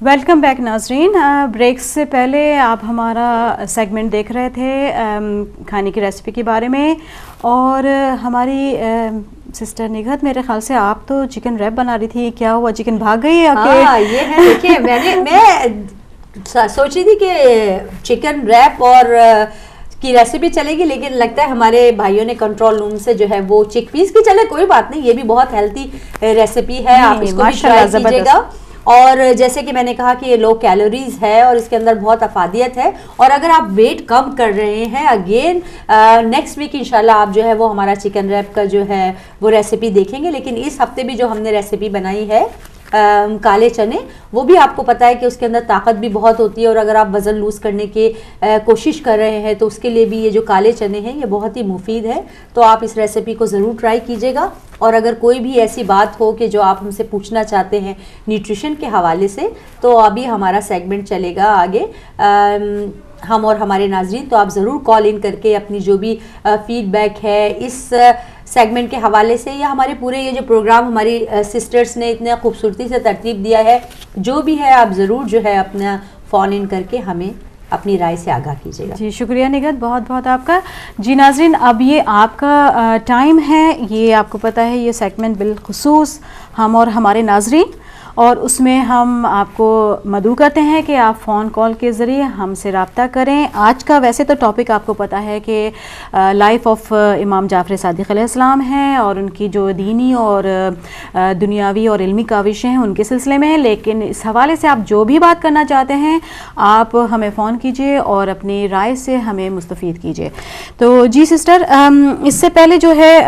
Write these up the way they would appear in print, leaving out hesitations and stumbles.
Welcome back ناظرین. Break سے پہلے آپ ہمارا سیگمنٹ دیکھ رہے تھے کھانے کی ریسیپی کے بارے میں, اور ہماری سسٹر نگہت میرے خیال سے آپ تو چکن ریپ بنا رہی تھی, کیا ہوا چکن بھاگ گئی؟ ہاں یہ ہے, دیکھیے میں سوچ رہی تھی کہ چکن ریپ اور کی ریسیپی چلے گی, لیکن لگتا ہے ہمارے بھائیوں نے کنٹرول روم سے جو ہے وہ چک پیس کی, چلے کوئی بات نہیں, یہ بھی بہت ہیلتھی ریسیپی ہے, آپ اس کو بھی ٹرائی کیجیے گا. اور جیسے کہ میں نے کہا کہ یہ لو کیلوریز ہے اور اس کے اندر بہت افادیت ہے, اور اگر آپ ویٹ کم کر رہے ہیں, اگین نیکسٹ ویک انشاءاللہ آپ جو ہے وہ ہمارا چکن ریپ کا جو ہے وہ ریسیپی دیکھیں گے. لیکن اس ہفتے بھی جو ہم نے ریسیپی بنائی ہے کالے چنے, وہ بھی آپ کو پتا ہے کہ اس کے اندر طاقت بھی بہت ہوتی ہے, اور اگر آپ وزن لوز کرنے کی کوشش کر رہے ہیں تو اس کے لیے بھی یہ جو کالے چنے ہیں یہ بہت ہی مفید ہے. تو آپ اس ریسیپی کو ضرور ٹرائی کیجیے گا, اور اگر کوئی بھی ایسی بات ہو کہ جو آپ ہم سے پوچھنا چاہتے ہیں نیوٹریشن کے حوالے سے, تو ابھی ہمارا سیگمنٹ چلے گا آگے ہم اور ہمارے ناظرین, تو آپ ضرور کال ان کر کے اپنی جو بھی فیڈ بیک ہے اس سیگمنٹ کے حوالے سے, یا ہمارے پورے یہ جو پروگرام ہماری سسٹرز نے اتنے خوبصورتی سے ترتیب دیا ہے, جو بھی ہے آپ ضرور جو ہے اپنا فون ان کر کے ہمیں اپنی رائے سے آگاہ کیجیے گا. جی شکریہ نگہت, بہت بہت آپ کا. جی ناظرین, اب یہ آپ کا ٹائم ہے, یہ آپ کو پتہ ہے یہ سیگمنٹ بالخصوص ہم اور ہمارے ناظرین, اور اس میں ہم آپ کو مدعو کرتے ہیں کہ آپ فون کال کے ذریعے ہم سے رابطہ کریں. آج کا ویسے تو ٹاپک آپ کو پتہ ہے کہ لائف آف امام جعفر صادق علیہ السلام ہے, اور ان کی جو دینی اور دنیاوی اور علمی کاوشیں ہیں ان کے سلسلے میں, لیکن اس حوالے سے آپ جو بھی بات کرنا چاہتے ہیں آپ ہمیں فون کیجئے اور اپنی رائے سے ہمیں مستفید کیجئے. تو جی سسٹر, اس سے پہلے جو ہے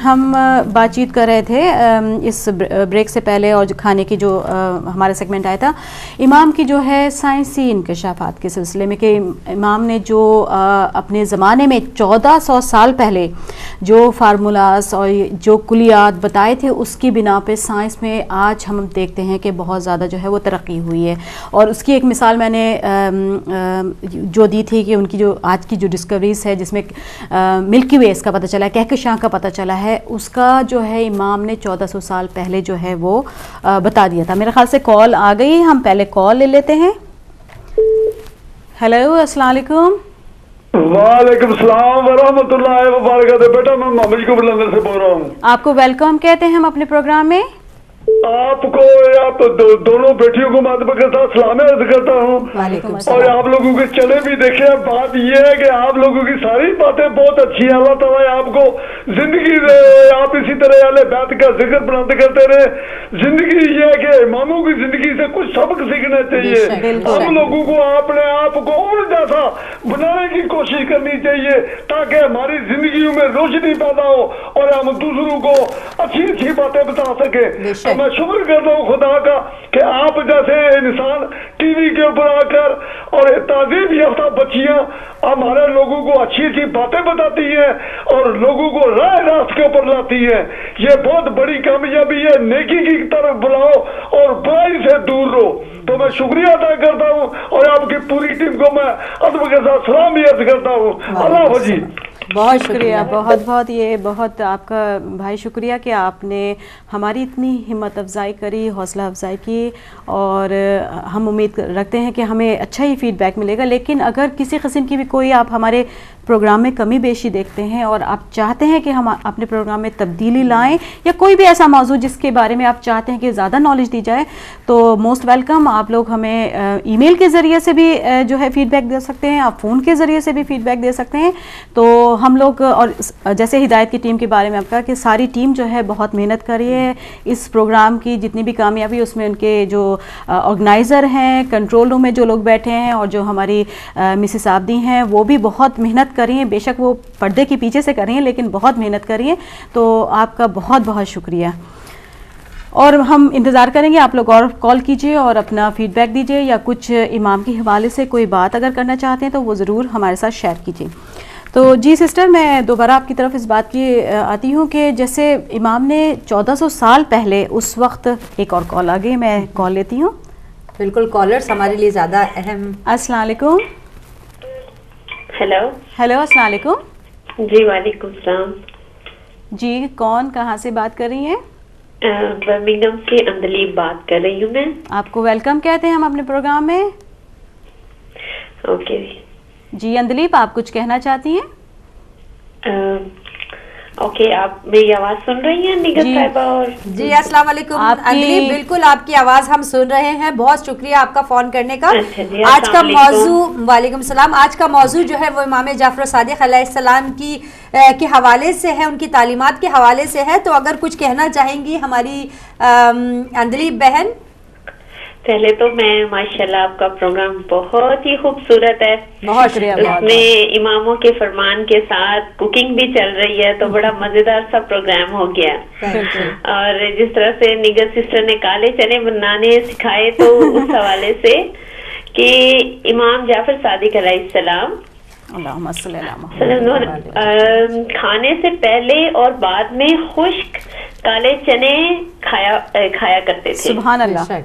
ہم بات چیت کر رہے تھے اس بریک سے پہلے, اور کھانے کی جو ہمارا سیگمنٹ آیا تھا امام کی جو ہے سائنسی انکشافات کے سلسلے میں, کہ امام نے جو اپنے زمانے میں 1400 سال پہلے جو فارمولاز اور جو کلیات بتائے تھے, اس کی بنا پہ سائنس میں آج ہم دیکھتے ہیں کہ بہت زیادہ جو ہے وہ ترقی ہوئی ہے. اور اس کی ایک مثال میں نے جو دی تھی کہ ان کی جو آج کی جو ڈسکوریز ہے, جس میں ملکی ویز کا پتہ چلا ہے, کہکشاں کا پتہ چلا ہے, اس کا جو ہے امام نے 1400 سال پہلے جو ہے وہ بتا دیا تھا. میرے خیال سے کال آ گئی, ہم پہلے کال لے لیتے ہیں. ہیلو, السلام علیکم. وعلیکم السلام ورحمۃ اللہ وبرکاتہ. بیٹا میں محمد کو بلندر سے بول رہا ہوں. آپ کو ویلکم کہتے ہیں ہم اپنے پروگرام میں. آپ کو آپ دونوں بیٹیوں کو ماتبہ کرتا ہوں, سلام عرض کرتا ہوں, اور آپ لوگوں کے چلے بھی دیکھیں. بات یہ ہے کہ آپ لوگوں کی ساری باتیں بہت اچھی ہیں, اللہ تعالیٰ آپ کو زندگی دے, آپ اسی طرح اہل بیت کا ذکر بلند کرتے رہے. زندگی یہ ہے کہ اماموں کی زندگی سے کچھ سبق سیکھنا چاہیے. ہم لوگوں کو اپنے آپ کو اور جیسا بنانے کی کوشش کرنی چاہیے, تاکہ ہماری زندگیوں میں روشنی پیدا ہو اور ہم دوسروں کو اچھی اچھی باتیں بتا سکیں. میں شکر کرتا ہوں خدا کا کہ آپ جیسے انسان ٹی وی کے اوپر آ کر اور تعلیم یافتہ بچیاں ہمارے لوگوں کو اچھی اچھی باتیں بتاتی ہیں اور لوگوں کو راہ راست کے اوپر لاتی ہیں. یہ بہت بڑی کامیابی ہے. نیکی کی طرف بلاؤ اور برائی سے دور رہو. تو میں شکریہ ادا کرتا ہوں, اور آپ کی پوری ٹیم کو میں ادب کے ساتھ سلام عرض کرتا ہوں. اللہ حافظ. بہت شکریہ, بہت بہت, یہ بہت آپ کا بھائی شکریہ کہ آپ نے ہماری اتنی ہمت افزائی کری, حوصلہ افزائی کی, اور ہم امید رکھتے ہیں کہ ہمیں اچھا ہی فیڈ بیک ملے گا. لیکن اگر کسی قسم کی بھی کوئی آپ ہمارے پروگرام میں کمی بیشی دیکھتے ہیں اور آپ چاہتے ہیں کہ ہم اپنے پروگرام میں تبدیلی لائیں, یا کوئی بھی ایسا موضوع جس کے بارے میں آپ چاہتے ہیں کہ زیادہ نالج دی جائے, تو موسٹ ویلکم. آپ لوگ ہمیں ای میل کے ذریعے سے بھی جو ہے فیڈ بیک دے سکتے ہیں, آپ فون کے ذریعے سے بھی فیڈ بیک دے سکتے ہیں. تو ہم لوگ, اور جیسے ہدایت کی ٹیم کے بارے میں آپ کہا کہ ساری ٹیم جو ہے بہت محنت کر رہی ہے اس پروگرام کی. جتنی بھی کامیابی اس میں ان کے جو آرگنائزر ہیں, کنٹرول روم میں جو لوگ بیٹھے ہیں, اور جو ہماری مسز عابدی ہیں, وہ بھی بہت محنت کر رہی ہیں. بے شک وہ پردے کے پیچھے سے کر رہی ہیں, لیکن بہت محنت کر رہی ہیں. تو آپ کا بہت بہت شکریہ, اور ہم انتظار کریں گے آپ لوگ اور کال کیجئے اور اپنا فیڈ بیک دیجئے, یا کچھ امام کے حوالے سے کوئی بات اگر کرنا چاہتے ہیں تو وہ ضرور ہمارے ساتھ شیئر کیجئے. تو جی سسٹر, میں دوبارہ آپ کی طرف اس بات کی آتی ہوں کہ جیسے امام نے 1400 سال پہلے, اس وقت ایک اور کال آ گئی, میں کال لیتی ہوں. بالکل, کالرز ہمارے لیے زیادہ اہم. السلام علیکم. ہیلو. ہیلو, السلام علیکم. جی وعلیکم السلام. جی کون, کہاں سے بات کر رہی ہیں؟ برمنگھم سے اندلیب بات کر رہی ہوں میں. آپ کو ویلکم کہتے ہیں ہم اپنے پروگرام میں. اوکے جی اندلیب، آپ کچھ کہنا چاہتی ہیں؟ اوکے، آپ میری آواز سن رہی ہیں نگہت صاحبہ؟ اور جی السلام علیکم اندلیب، بالکل آپ کی آواز ہم سن رہے ہیں. بہت شکریہ آپ کا فون کرنے کا. آج کا موضوع، وعلیکم السلام، آج کا موضوع جو ہے وہ امام جعفر صادق علیہ السلام کے حوالے سے ہے، ان کی تعلیمات کے حوالے سے ہے. تو اگر کچھ کہنا چاہیں گی ہماری اندلیب بہن. پہلے تو میں ماشاءاللہ آپ کا پروگرام بہت ہی خوبصورت ہے. بہت شکریہ. اس میں اماموں کے فرمان کے ساتھ کوکنگ بھی چل رہی ہے، تو بڑا مزیدار سا پروگرام ہو گیا. اور جس طرح سے نگہت سسٹر نے کالے چنے بنانے سکھائے، تو اس حوالے سے کہ امام جعفر صادق علیہ السلام کھانے سے پہلے اور بعد میں خشک کالے چنے کھایا کرتے تھے. سبحان اللہ.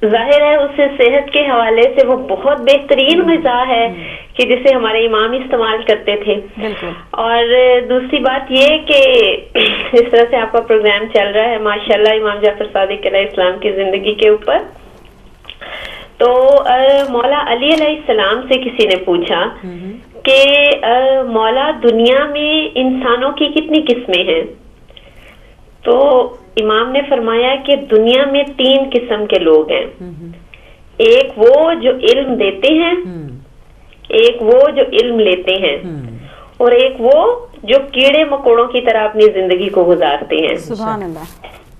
ظاہر ہے اس سے صحت کے حوالے سے وہ بہت بہترین غذا ہے کہ جسے ہمارے امام استعمال کرتے تھے. اور دوسری بات یہ کہ اس طرح سے آپ کا پروگرام چل رہا ہے ماشاءاللہ امام جعفر صادق علیہ السلام کی زندگی کے اوپر. تو مولا علی علیہ السلام سے کسی نے پوچھا کہ مولا دنیا میں انسانوں کی کتنی قسمیں ہیں؟ تو امام نے فرمایا کہ دنیا میں 3 قسم کے لوگ ہیں. ایک وہ جو علم دیتے ہیں، ایک وہ جو علم لیتے ہیں، اور ایک وہ جو کیڑے مکوڑوں کی طرح اپنی زندگی کو گزارتے ہیں. سبحان اللہ،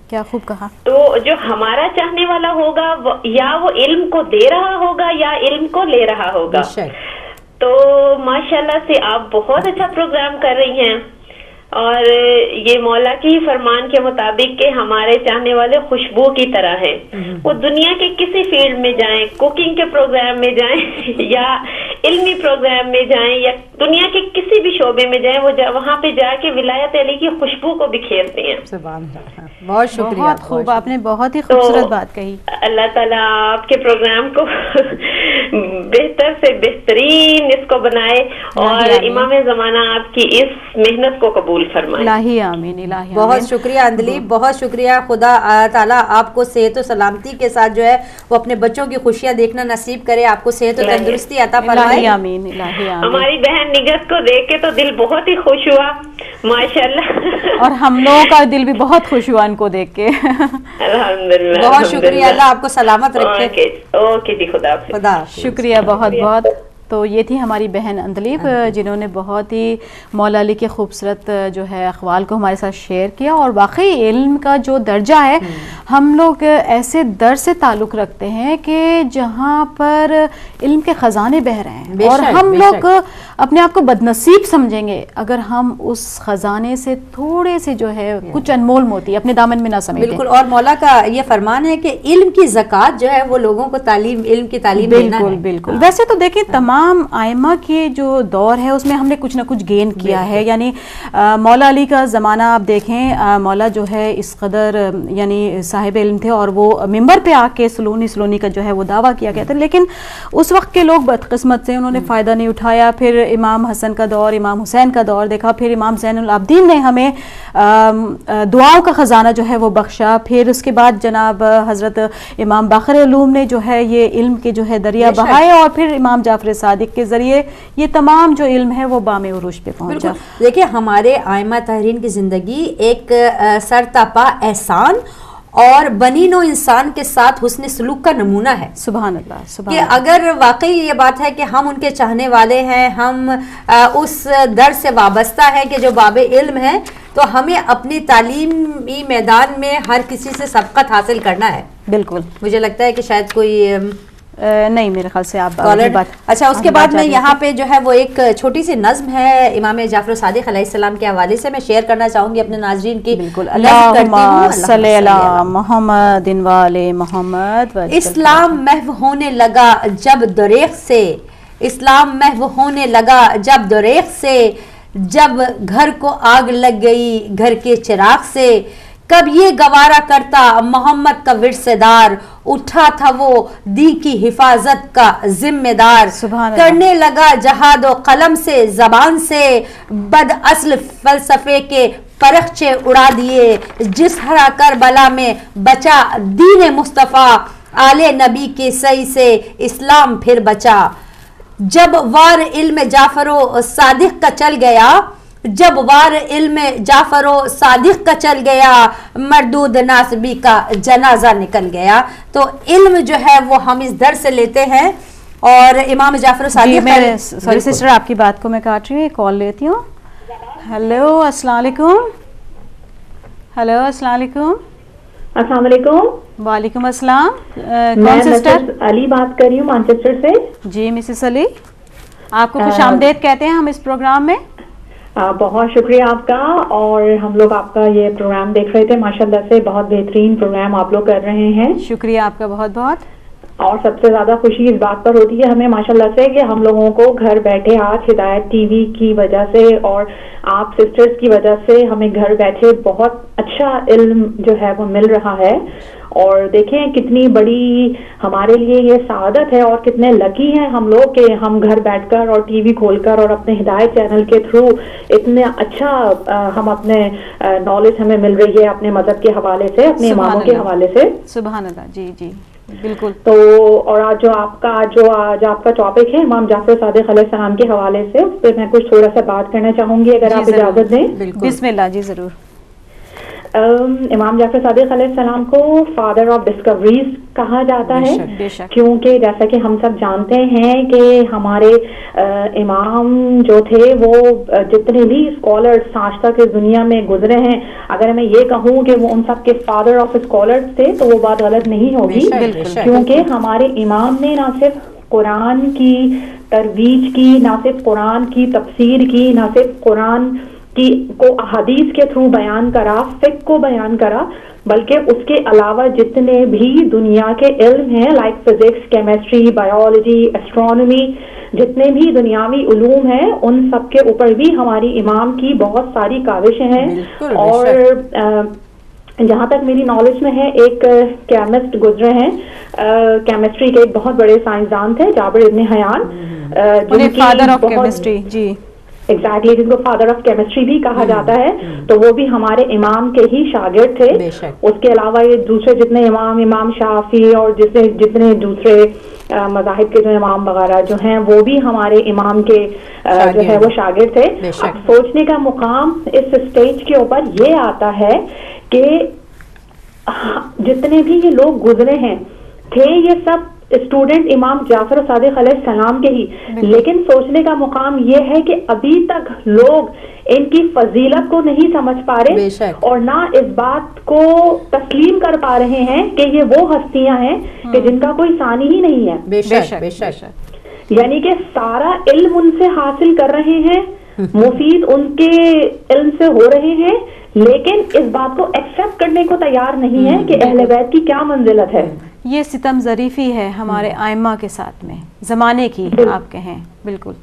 کیا خوب کہا. تو جو ہمارا چاہنے والا ہوگا یا وہ علم کو دے رہا ہوگا یا علم کو لے رہا ہوگا. تو ماشاءاللہ سے آپ بہت اچھا پروگرام کر رہی ہیں. اور یہ مولا کے ہی فرمان کے مطابق کہ ہمارے چاہنے والے خوشبو کی طرح ہیں. وہ دنیا کے کسی فیلڈ میں جائیں، کوکنگ کے پروگرام میں جائیں یا علمی پروگرام میں جائیں یا دنیا کے کسی بھی شعبے میں جائیں، وہ وہاں پہ جا کے ولایت علی کی خوشبو کو بکھیرتے ہیں. بہت شکریہ. بہت خوب، آپ نے بہت ہی خوبصورت بات کہی. اللہ تعالیٰ آپ کے پروگرام کو بہتر سے بہترین اس کو بنائے اور امام زمانہ آپ کی اس محنت کو قبول فرمائے. الہی آمین، الہی. بہت شکریہ اندلیب، بہت شکریہ. خدا تعالیٰ آپ کو صحت و سلامتی کے ساتھ جو ہے وہ اپنے بچوں کی خوشیاں دیکھنا نصیب کرے، آپ کو صحت و تندرستی عطا فرمائے. الہی آمین، الہی آمین. ہماری بہن نگہت کو دیکھ کے تو دل بہت ہی خوش ہوا ماشاءاللہ، اور ہم لوگوں کا دل بھی بہت خوش ہوا ان کو دیکھ کے. الحمدللہ. بہت شکریہ، اللہ آپ کو سلامت رکھے. اوکے جی، خدا حافظ. خدا. شکریہ بہت بہت. تو یہ تھی ہماری بہن اندلیب جنہوں نے بہت ہی مولا علی کے خوبصورت جو ہے اقوال کو ہمارے ساتھ شیئر کیا. اور واقعی علم کا جو درجہ ہے، ہم لوگ ایسے در سے تعلق رکھتے ہیں کہ جہاں پر علم کے خزانے بہہ رہے ہیں، اور ہم لوگ اپنے آپ کو بدنصیب سمجھیں گے اگر ہم اس خزانے سے تھوڑے سے جو ہے کچھ انمول موتی اپنے دامن میں نہ سمیٹیں. بالکل. اور مولا کا یہ فرمان ہے کہ علم کی زکوٰۃ جو ہے وہ لوگوں کو علم کی تعلیم دینا ہے. بالکل بالکل. ویسے تو دیکھیں تمام آئمہ کے جو دور ہے اس میں ہم نے کچھ نہ کچھ گین کیا ہے. یعنی مولا علی کا زمانہ آپ دیکھیں، مولا جو ہے اس قدر یعنی صاحب علم تھے، اور وہ ممبر پہ آ کے سلونی کا جو ہے وہ دعویٰ کیا گیا تھا. لیکن اس وقت کے لوگ بدقسمت سے انہوں نے فائدہ نہیں اٹھایا. پھر امام حسن کا دور، امام حسین کا دور دیکھا، پھر امام زین العابدین نے ہمیں دعاؤں کا خزانہ جو ہے وہ بخشا. پھر اس کے بعد جناب حضرت امام باقر علوم نے جو ہے یہ علم کے جو ہے دریا بہائے، اور پھر امام جعفر صادق کے ذریعے یہ تمام جو علم ہے وہ بام عروج پہ پہنچا. دیکھیں ہمارے آئمہ تحرین کی زندگی ایک سرتاپا احسان اور بنی نوع انسان کے ساتھ حسن سلوک کا نمونہ ہے. سبحان اللہ. سبحان کہ اگر واقعی یہ بات ہے کہ ہم ان کے چاہنے والے ہیں، ہم اس در سے وابستہ ہیں کہ جو باب علم ہے، تو ہمیں اپنی تعلیمی میدان میں ہر کسی سے سبقت حاصل کرنا ہے. بالکل. مجھے لگتا ہے کہ شاید کوئی نہیں، میرے خیال سے آپ اچھا. اس کے بعد میں یہاں پہ جو ہے وہ ایک چھوٹی سی نظم ہے امام جعفر صادق علیہ السلام کے حوالے سے میں شیئر کرنا چاہوں گی اپنے ناظرین کی. بالکل. اللہم صلی علی محمد و آل محمد. اسلام محو ہونے لگا جب دریغ سے، اسلام محو ہونے لگا جب دریغ سے، جب گھر کو آگ لگ گئی گھر کے چراغ سے، کب یہ گوارا کرتا محمد کا ورثہ دار، اٹھا تھا وہ دی کی حفاظت کا ذمہ دار. کرنے لگا جہاد و قلم سے، زبان سے، بد اصل فلسفے کے فرخچے اڑا دیے، جس ہرا کربلا میں بچا دین مصطفیٰ، آل نبی کے سعی سے اسلام پھر بچا. جب وار علم جعفر و صادق کا چل گیا، جب وار علم جعفر و صادق کا چل گیا، مردود ناصبی کا جنازہ نکل گیا. تو علم جو ہے وہ ہم اس در سے لیتے ہیں. اور امام جعفر صادق، سوری سسٹر آپ کی بات کو میں کاٹ رہی ہوں، کال لیتی ہوں. ہیلو السلام علیکم. ہیلو السلام علیکم. السلام علیکم. وعلیکم السلام. کون سسٹر؟ علی بات کر رہی ہوں مانچسٹر سے. جی مسز علی، آپ کو خوش آمدید کہتے ہیں ہم اس پروگرام میں. بہت شکریہ آپ کا. اور ہم لوگ آپ کا یہ پروگرام دیکھ رہے تھے، ماشاءاللہ سے بہت بہترین پروگرام آپ لوگ کر رہے ہیں. شکریہ آپ کا بہت بہت. اور سب سے زیادہ خوشی اس بات پر ہوتی ہے ہمیں ماشاءاللہ سے کہ ہم لوگوں کو گھر بیٹھے آج ہدایت ٹی وی کی وجہ سے اور آپ سسٹرز کی وجہ سے ہمیں گھر بیٹھے بہت اچھا علم جو ہے وہ مل رہا ہے. اور دیکھیں کتنی بڑی ہمارے لیے یہ سعادت ہے اور کتنے لکی ہیں ہم لوگ کہ ہم گھر بیٹھ کر اور ٹی وی کھول کر اور اپنے ہدایت چینل کے تھرو اتنے اچھا ہم اپنے نالج ہمیں مل رہی ہے اپنے مذہب کے حوالے سے، اپنے اماموں کے حوالے سے. سبحان اللہ. جی جی بالکل. تو اور آج آج آپ کا ٹاپک ہے امام جعفر صادق علیہ السلام کے حوالے سے، اس پہ میں کچھ تھوڑا سا بات کرنا چاہوں گی اگر آپ اجازت دیں. بسم اللہ. جی ضرور. امام جعفر صادق علیہ السلام کو فادر آف ڈسکوریز کہا جاتا ہے، کیونکہ جیسا کہ ہم سب جانتے ہیں کہ ہمارے امام جو تھے وہ جتنے بھی اسکالرس آج تک اس دنیا میں گزرے ہیں، اگر میں یہ کہوں کہ وہ ان سب کے فادر آف اسکالرس تھے تو وہ بات غلط نہیں ہوگی، کیونکہ ہمارے امام نے نہ صرف قرآن کی ترویج کی، نہ صرف قرآن کی تفسیر کی، نہ صرف قرآن کی کو احادیث کے تھرو بیان کرا، فقہ کو بیان کرا، بلکہ اس کے علاوہ جتنے بھی دنیا کے علم ہیں like physics, chemistry, biology, astronomy, جتنے بھی دنیاوی علوم ہیں ان سب کے اوپر بھی ہماری امام کی بہت ساری کاوشیں ہیں. اور جہاں تک میری نالج میں ہے ایک کیمسٹ گزرے ہیں، کیمسٹری کے ایک بہت بڑے سائنسدان تھے Jabir ibn Hayyan, father of chemistry. جی ایگزیکٹلی، جن کو فادر آف کیمسٹری بھی کہا جاتا ہے، تو وہ بھی ہمارے امام کے ہی شاگرد تھے. اس کے علاوہ یہ دوسرے جتنے امام شافعی اور جتنے دوسرے مذاہب کے جو امام وغیرہ جو ہیں وہ بھی ہمارے امام کے جو ہے وہ شاگرد تھے. اب سوچنے کا مقام اس اسٹیج کے اوپر یہ آتا ہے کہ جتنے بھی یہ لوگ گزرے ہیں تھے یہ سب اسٹوڈنٹ امام جعفر صادق علیہ السلام کے ہی، لیکن سوچنے کا مقام یہ ہے کہ ابھی تک لوگ ان کی فضیلت کو نہیں سمجھ پا رہے اور نہ اس بات کو تسلیم کر پا رہے ہیں کہ یہ وہ ہستیاں ہیں کہ جن کا کوئی ثانی ہی نہیں ہے. بے شک. یعنی کہ سارا علم ان سے حاصل کر رہے ہیں، مفید ان کے علم سے ہو رہے ہیں، لیکن اس بات کو ایکسپٹ کرنے کو تیار نہیں ہے کہ اہل بیت کی کیا منزلت ہے. یہ ستم ظریفی ہے ہمارے ائمہ کے ساتھ میں زمانے کی، آپ کہیں. بالکل.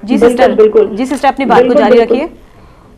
جی سسٹر، بالکل. جی سسٹر اپنی بات کو جاری رکھیے.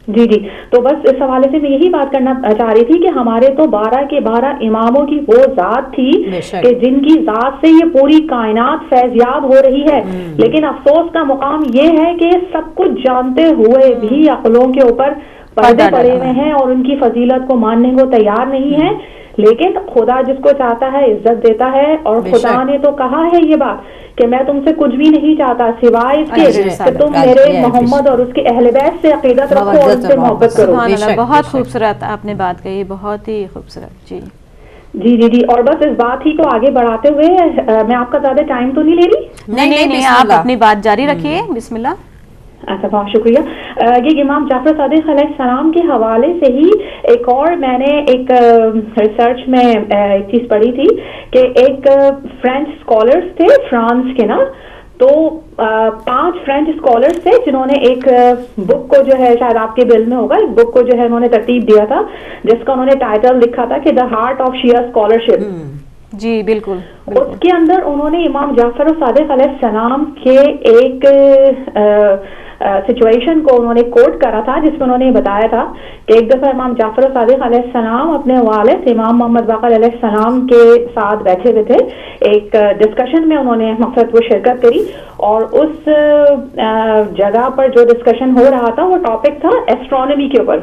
جی جی. تو بس اس حوالے سے میں یہی بات کرنا چاہ رہی تھی کہ ہمارے تو 12 کے 12 اماموں کی وہ ذات تھی کہ جن کی ذات سے یہ پوری کائنات فیضیاب ہو رہی ہے، لیکن افسوس کا مقام یہ ہے کہ سب کچھ جانتے ہوئے بھی عقلوں کے اوپر پردے پڑے ہوئے ہیں اور ان کی فضیلت کو ماننے کو تیار نہیں ہے. لیکن خدا جس کو چاہتا ہے عزت دیتا ہے، اور خدا نے تو کہا ہے یہ بات کہ میں تم سے کچھ بھی نہیں چاہتا سوائے اس کے کہ تم میرے محمد اور اس کے اہل بیت سے عقیدت رکھو اور ان سے محبت کرو. سبحان اللہ. بہت خوبصورت آپ نے بات کہی، بہت ہی خوبصورت. جی جی جی جی. اور بس اس بات ہی کو آگے بڑھاتے ہوئے میں آپ کا زیادہ ٹائم تو نہیں لے رہی؟ نہیں، آپ اپنی بات جاری رکھیے. بسم اللہ. اچھا، بہت شکریہ. یہ امام جعفر صادق علیہ السلام کے حوالے سے ہی ایک اور میں نے ایک ریسرچ میں ایک چیز پڑھی تھی کہ ایک فرینچ اسکالرس تھے فرانس کے نا، تو 5 فرینچ اسکالرس تھے جنہوں نے ایک بک کو جو ہے شاید آپ کے بل میں ہوگا، ایک بک کو جو ہے انہوں نے ترتیب دیا تھا جس کا انہوں نے ٹائٹل لکھا تھا کہ the heart of Shia scholarship. جی بالکل. اس کے اندر انہوں نے امام جعفر صادق علیہ السلام کے ایک سچویشن کو انہوں نے کوٹ کرا تھا، جس میں انہوں نے بتایا تھا کہ ایک دفعہ امام جعفر صادق علیہ السلام اپنے والد امام محمد باقر علیہ السلام کے ساتھ بیٹھے ہوئے تھے. ایک ڈسکشن میں انہوں نے مقصد وہ شرکت کری، اور اس جگہ پر جو ڈسکشن ہو رہا تھا وہ ٹاپک تھا ایسٹرونومی کے اوپر.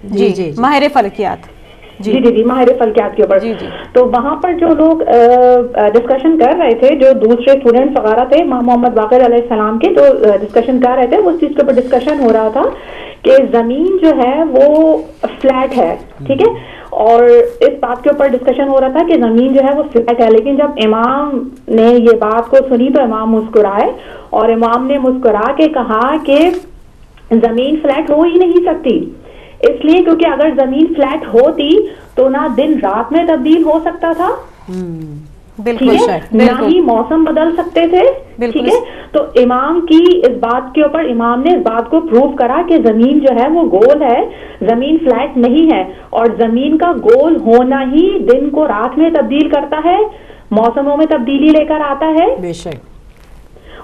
جی ماہر فلکیات جی ماہر فلکیات کے اوپر. تو وہاں پر جو لوگ ڈسکشن کر رہے تھے, جو دوسرے اسٹوڈینٹس وغیرہ تھے, امام محمد باقر علیہ السلام کے جو ڈسکشن کر رہے تھے, اس چیز کے اوپر ڈسکشن ہو رہا تھا کہ زمین جو ہے وہ فلیٹ ہے, ٹھیک ہے, اور اس بات کے اوپر ڈسکشن ہو رہا تھا کہ زمین جو ہے وہ فلیٹ ہے. لیکن جب امام نے یہ بات کو سنی تو امام مسکرائے, اور امام نے مسکرا کے کہا کہ زمین فلیٹ ہو ہی نہیں سکتی, اس لیے کیونکہ اگر زمین فلیٹ ہوتی تو نہ دن رات میں تبدیل ہو سکتا تھا, بالکل, نہ ہی موسم بدل سکتے تھے, ٹھیک ہے. تو امام کی اس بات کے اوپر امام نے اس بات کو پروف کرا کہ زمین جو ہے وہ گول ہے, زمین فلیٹ نہیں ہے, اور زمین کا گول ہونا ہی دن کو رات میں تبدیل کرتا ہے, موسموں میں تبدیلی لے کر آتا ہے, بے شک,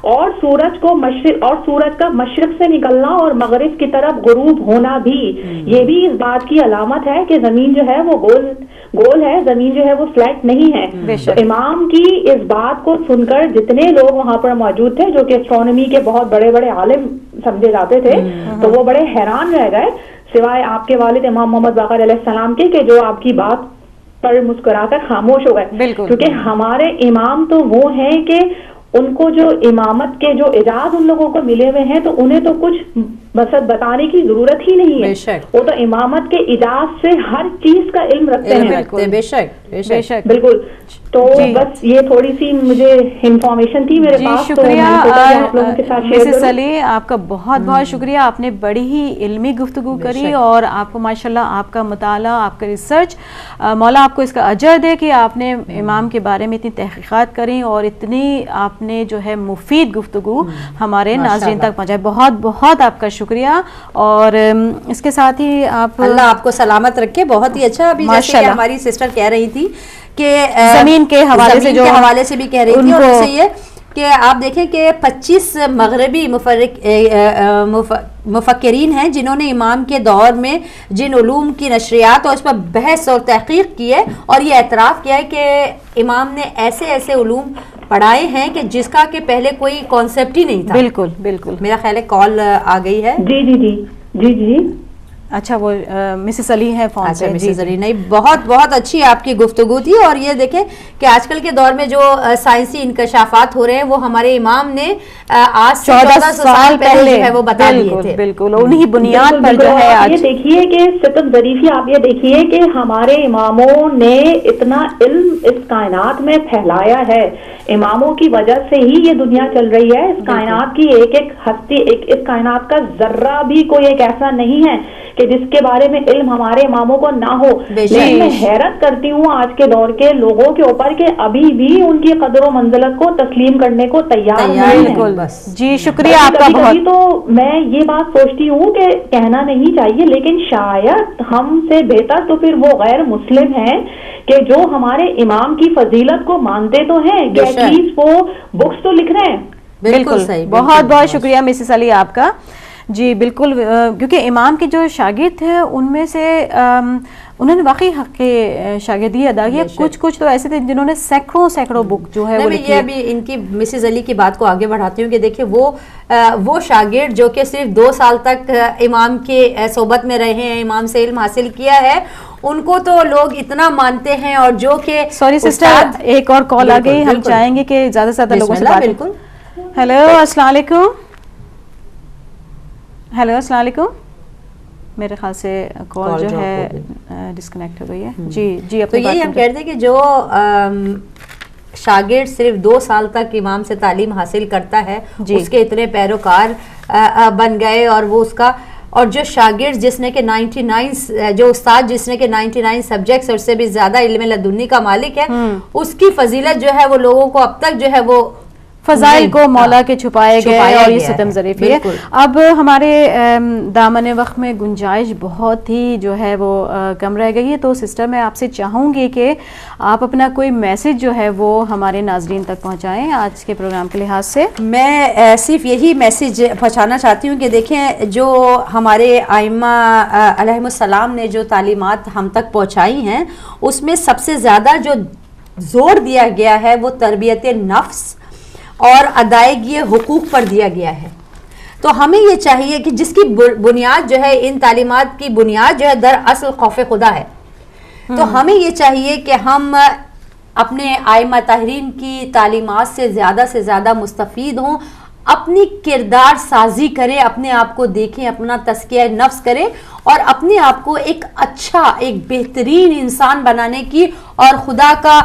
اور سورج کو مشرق اور سورج کا مشرق سے نکلنا اور مغرب کی طرف غروب ہونا بھی یہ بھی اس بات کی علامت ہے کہ زمین جو ہے وہ گول ہے, زمین جو ہے وہ فلیٹ نہیں ہے. تو امام کی اس بات کو سن کر جتنے لوگ وہاں پر موجود تھے, جو کہ اسٹرانومی کے بہت بڑے بڑے عالم سمجھے جاتے تھے, تو وہ بڑے حیران رہ گئے, سوائے آپ کے والد امام محمد باقر علیہ السلام کے, کہ جو آپ کی بات پر مسکرا کر خاموش ہو گئے. کیونکہ ہمارے امام تو وہ ہیں کہ ان کو جو امامت کے جو اعزاز ان لوگوں کو ملے ہوئے ہیں, تو انہیں تو کچھ بتانے کی ضرورت ہی نہیں ہے, وہ تو امامت کے اعزاز سے ہر چیز کا علم رکھتے ہیں. بے شک, بالکل. تو بس یہ تھوڑی سی مجھے انفارمیشن تھی میرے پاس. شکریہ مسز علی, آپ کا بہت بہت شکریہ, آپ نے بڑی ہی علمی گفتگو کری, اور آپ کو ماشاءاللہ آپ کا مطالعہ, آپ کا ریسرچ, مولا آپ کو اس کا اجر دے کہ آپ نے امام کے بارے میں اتنی تحقیقات کریں اور اتنی آپ نے جو ہے مفید گفتگو ہمارے ناظرین تک پہنچائے. بہت بہت آپ کا شکریہ, اور اس کے ساتھ ہی اللہ آپ کو سلامت رکھے. بہت ہی اچھا. ابھی جیسے ہماری سسٹر کہہ رہی تھی کہ زمین کے حوالے سے بھی کہہ رہی تھی, اور اس سے یہ کہ آپ دیکھیں کہ 25 مغربی مفکرین ہیں جنہوں نے امام کے دور میں جن علوم کی نشریات اور اس پر بحث اور تحقیق کی ہے, اور یہ اعتراف کیا ہے کہ امام نے ایسے ایسے علوم پڑھائے ہیں کہ جس کا کہ پہلے کوئی کانسیپٹ ہی نہیں تھا. بالکل بالکل. میرا خیال ہے کال آ گئی ہے. جی اچھا, وہ مسز علی ہے فون سے. مسز علی, نہیں, بہت بہت اچھی آپ کی گفتگو تھی. اور یہ دیکھیں کہ آج کل کے دور میں جو سائنسی انکشافات ہو رہے ہیں وہ ہمارے امام نے آج سے 1400 سال پہلے جو ہے وہ بتا دیے تھے. بالکل, انہی بنیاد پر جو ہے. یہ دیکھیے کہ ستم ظریفی, آپ یہ دیکھیے کہ ہمارے اماموں نے اتنا علم اس کائنات میں پھیلایا ہے, اماموں کی وجہ سے ہی یہ دنیا چل رہی ہے. اس کائنات کی ایک ایک ہستی, اس کائنات کا ذرہ بھی کوئی ایک ایسا نہیں ہے کہ جس کے بارے میں علم ہمارے اماموں کو نہ ہو. لیکن میں حیرت کرتی ہوں آج کے دور کے لوگوں کے اوپر کہ ابھی بھی ان کی قدر و منزلت کو تسلیم کرنے کو تیار نہیں ہیں. جی شکریہ آپ کا بہت. تو میں یہ بات سوچتی ہوں کہ کہنا نہیں چاہیے, لیکن شاید ہم سے بہتر تو پھر وہ غیر مسلم ہیں کہ جو ہمارے امام کی فضیلت کو مانتے تو ہیں, کہ ایٹ لیسٹ وہ بکس تو لکھ رہے ہیں. بالکل صحیح. بہت بہت شکریہ مسز علی آپ کا. جی بالکل, کیونکہ امام کے جو شاگرد تھے ان میں سے انہوں نے واقعی حق شاگردی ادا کی ہے. کچھ تو ایسے تھے جنہوں نے سینکڑوں بک جو ہے وہ لکھی. یہ ابھی ان کی مسز علی کی بات کو آگے بڑھاتی ہوں کہ دیکھیں وہ شاگرد جو کہ صرف 2 سال تک امام کے صحبت میں رہے ہیں, امام سے علم حاصل کیا ہے, ان کو تو لوگ اتنا مانتے ہیں. اور جو کہ سوری سسٹر, ایک اور کال آ گئی, ہم چاہیں گے کہ زیادہ سے زیادہ لوگوں سے بات. بالکل. ہیلو, السلام علیکم. ہیلو, السلام علیکم. میرے خیال سے کال جو ہے ڈسکنیکٹ ہو گئی ہے. جی تو یہی ہم کہتے ہیں کہ جو شاگرد صرف 2 سال تک امام سے تعلیم حاصل کرتا ہے, اس کے اتنے پیروکار بن گئے, اور وہ اس کا, اور جو شاگرد جس نے کہ 99 جو استاد جس نے کہ 99 سبجیکٹس اور سے بھی زیادہ علم لدنی کا مالک ہے, اس کی فضیلت جو ہے وہ لوگوں کو اب تک جو ہے وہ فضائل کو مولا کے چھپائے گئے, اور یہ ستم ظریفی ہے. اب ہمارے دامن وقت میں گنجائش بہت ہی جو ہے وہ کم رہ گئی ہے. تو سسٹر میں آپ سے چاہوں گی کہ آپ اپنا کوئی میسج جو ہے وہ ہمارے ناظرین تک پہنچائیں آج کے پروگرام کے لحاظ سے. میں صرف یہی میسج پہنچانا چاہتی ہوں کہ دیکھیں, جو ہمارے ائمہ علیہم السلام نے جو تعلیمات ہم تک پہنچائی ہیں, اس میں سب سے زیادہ جو زور دیا گیا ہے وہ تربیت نفس اور ادائیگی حقوق پر دیا گیا ہے. تو تو ہمیں یہ چاہیے کہ جس کی بنیاد جو ہے ان تعلیمات کی بنیاد جو ہے دراصل خوف خدا ہے، تو ہمیں یہ چاہیے کہ ہم اپنے ائمہ طاہرین کی تعلیمات سے زیادہ مستفید ہوں، اپنی کردار سازی کریں، اپنے آپ کو دیکھیں، اپنا تزکیہ نفس کریں اور اپنے آپ کو ایک اچھا، ایک بہترین انسان بنانے کی اور خدا کا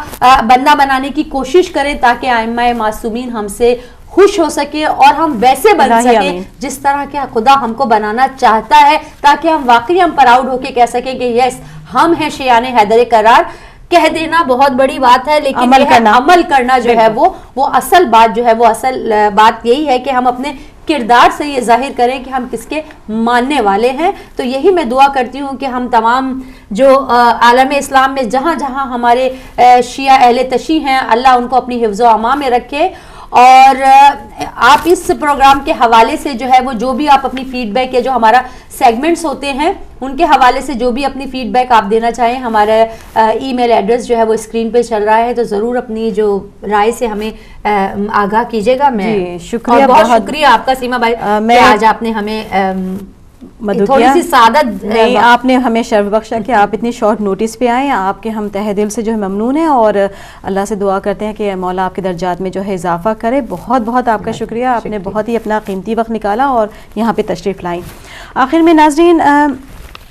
بندہ بنانے کی کوشش کریں تاکہ ائمہ معصومین ہم سے خوش ہو سکے اور ہم ویسے بن سکیں جس طرح کہ خدا ہم کو بنانا چاہتا ہے، تاکہ ہم واقعی ہم پراؤڈ ہو کے کہہ سکیں کہ یس ہم ہیں شیعان حیدر کرار۔ کہہ دینا بہت بڑی بات ہے، لیکن عمل کرنا جو ہے وہ اصل بات جو ہے، وہ اصل بات یہی ہے کہ ہم اپنے کردار سے یہ ظاہر کریں کہ ہم کس کے ماننے والے ہیں۔ تو یہی میں دعا کرتی ہوں کہ ہم تمام جو عالم اسلام میں جہاں جہاں ہمارے شیعہ اہل تشیع ہیں، اللہ ان کو اپنی حفظ و امان میں رکھے، اور آپ اس پروگرام کے حوالے سے جو ہے وہ جو بھی آپ اپنی فیڈ بیک یا جو ہمارا سیگمنٹس ہوتے ہیں ان کے حوالے سے جو بھی اپنی فیڈ بیک آپ دینا چاہیں، ہمارا ای میل ایڈریس جو ہے وہ اسکرین پہ چل رہا ہے، تو ضرور اپنی جو رائے سے ہمیں آگاہ کیجیے گا۔ میں شکریہ، بہت شکریہ آپ کا سیما بھائی کہ آج آپ نے ہمیں تھوڑی سی سعادت نہیں، آپ نے ہمیں شرف بخشا کہ آپ اتنی شارٹ نوٹس پہ آئیں، آپ کے ہم تہ دل سے جو ہے ممنون ہیں اور اللہ سے دعا کرتے ہیں کہ مولا آپ کے درجات میں جو ہے اضافہ کرے۔ بہت بہت آپ کا شکریہ، آپ نے بہت ہی اپنا قیمتی وقت نکالا اور یہاں پہ تشریف لائیں۔ آخر میں ناظرین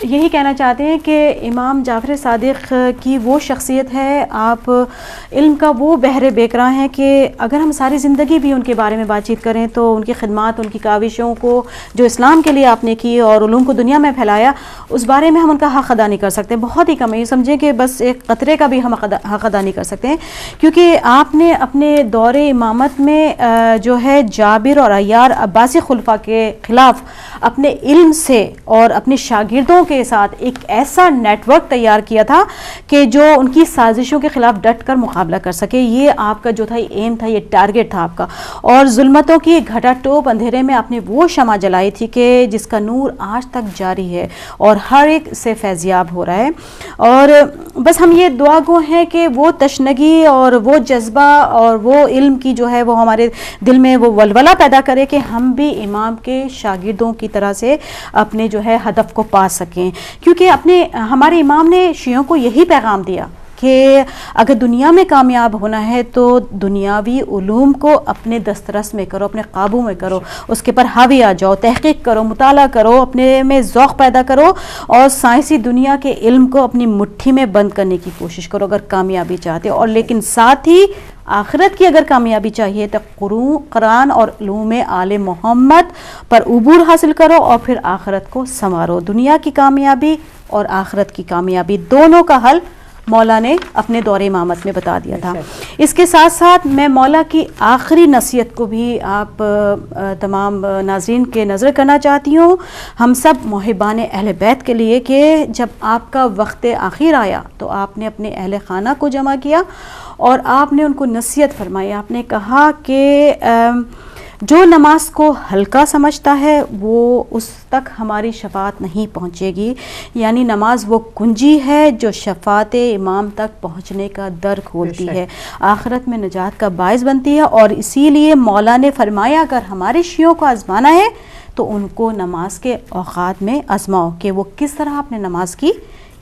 یہی کہنا چاہتے ہیں کہ امام جعفر صادق کی وہ شخصیت ہے، آپ علم کا وہ بحر بیکراں ہیں کہ اگر ہم ساری زندگی بھی ان کے بارے میں بات چیت کریں تو ان کی خدمات، ان کی کاوشوں کو جو اسلام کے لیے آپ نے کی اور علوم کو دنیا میں پھیلایا، اس بارے میں ہم ان کا حق ادا نہیں کر سکتے، بہت ہی کم ہے، یہ سمجھیں کہ بس ایک قطرے کا بھی ہم حق ادا نہیں کر سکتے ہیں، کیونکہ آپ نے اپنے دور امامت میں جو ہے جابر اور عیار عباسی خلفاء کے خلاف اپنے علم سے اور اپنے شاگردوں کے ساتھ ایک ایسا نیٹ ورک تیار کیا تھا کہ جو ان کی سازشوں کے خلاف ڈٹ کر مقابلہ کر سکے۔ یہ آپ کا جو تھا ایم تھا، یہ ٹارگٹ تھا آپ کا، اور ظلمتوں کی گھٹا ٹوپ اندھیرے میں آپ نے وہ شمع جلائی تھی کہ جس کا نور آج تک جاری ہے اور ہر ایک سے فیضیاب ہو رہا ہے۔ اور بس ہم یہ دعا گو ہیں کہ وہ تشنگی اور وہ جذبہ اور وہ علم کی جو ہے وہ ہمارے دل میں وہ ولولہ پیدا کرے کہ ہم بھی امام کے شاگردوں کی طرح سے اپنے جو ہے ہدف کو پا سکیں، کیونکہ ہمارے امام نے شیعوں کو یہی پیغام دیا کہ اگر دنیا میں کامیاب ہونا ہے تو دنیاوی علوم کو اپنے دسترس میں کرو، اپنے قابو میں کرو، اس کے پر حاوی آ جاؤ، تحقیق کرو، مطالعہ کرو، اپنے میں ذوق پیدا کرو اور سائنسی دنیا کے علم کو اپنی مٹھی میں بند کرنے کی کوشش کرو اگر کامیابی چاہتے ہو، اور لیکن ساتھ ہی آخرت کی اگر کامیابی چاہیے تو قرآن اور علوم آل محمد پر عبور حاصل کرو اور پھر آخرت کو سنوارو۔ دنیا کی کامیابی اور آخرت کی کامیابی دونوں کا حل مولا نے اپنے دور امامت میں بتا دیا تھا۔ اس کے ساتھ ساتھ میں مولا کی آخری نصیحت کو بھی آپ تمام ناظرین کے نظر کرنا چاہتی ہوں، ہم سب محبان اہل بیت کے لیے، کہ جب آپ کا وقت آخر آیا تو آپ نے اپنے اہل خانہ کو جمع کیا اور آپ نے ان کو نصیحت فرمائی۔ آپ نے کہا کہ جو نماز کو ہلکا سمجھتا ہے وہ اس تک ہماری شفاعت نہیں پہنچے گی، یعنی نماز وہ کنجی ہے جو شفاعت امام تک پہنچنے کا در کھولتی ہے، آخرت میں نجات کا باعث بنتی ہے۔ اور اسی لیے مولا نے فرمایا اگر ہمارے شیعوں کو آزمانا ہے تو ان کو نماز کے اوقات میں آزماؤ کہ وہ کس طرح اپنے نماز کی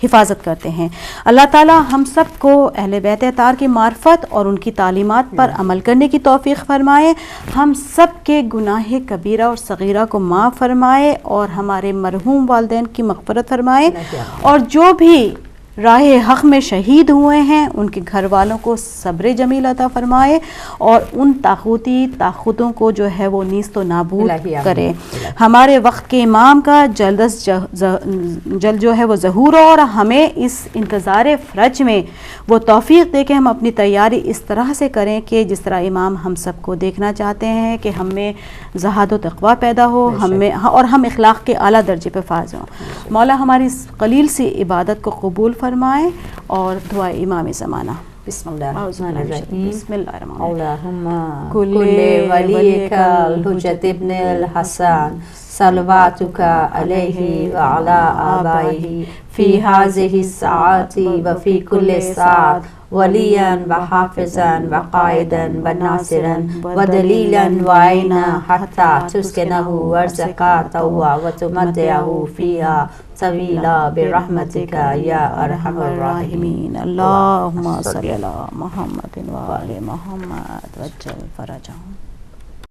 حفاظت کرتے ہیں۔ اللہ تعالی ہم سب کو اہل بیت اطہار کی معرفت اور ان کی تعلیمات پر عمل کرنے کی توفیق فرمائے، ہم سب کے گناہ کبیرہ اور صغیرہ کو معاف فرمائے اور ہمارے مرحوم والدین کی مغفرت فرمائے، اور جو بھی راہ حق میں شہید ہوئے ہیں ان کے گھر والوں کو صبر جمیل عطا فرمائے اور ان طاغوتوں کو جو ہے وہ نیست و نابود کرے۔ ہمارے وقت کے امام کا جلد جو ہے وہ ظہور ہو اور ہمیں اس انتظار فرج میں وہ توفیق دے کہ ہم اپنی تیاری اس طرح سے کریں کہ جس طرح امام ہم سب کو دیکھنا چاہتے ہیں، کہ ہم میں زہاد و تقوی پیدا ہو، اور ہم اخلاق کے اعلیٰ درجے پہ فائز ہوں۔ مولا ہماری اس قلیل سی عبادت کو قبول فرمائے اور دعا امام زمانہ۔ بسم اللہ الرحمن الرحیم، بسم اللہ الرحمن الرحیم۔ اللہم کل ولیک الحجت ابن الحسن صلواتک علیہ وعلی آبائہ فی هذه الساعات وفی کل ساعت ولیاً وحافظاً وقائداً وناصراً ودلیلاً وعینا حتی تسکنہ ارضکا طوعا وتمتعہ فیہا طویلا برحمتک یا ارحم الراحمین. اللہم صلی علی محمد و آل محمد وجل فرجہم.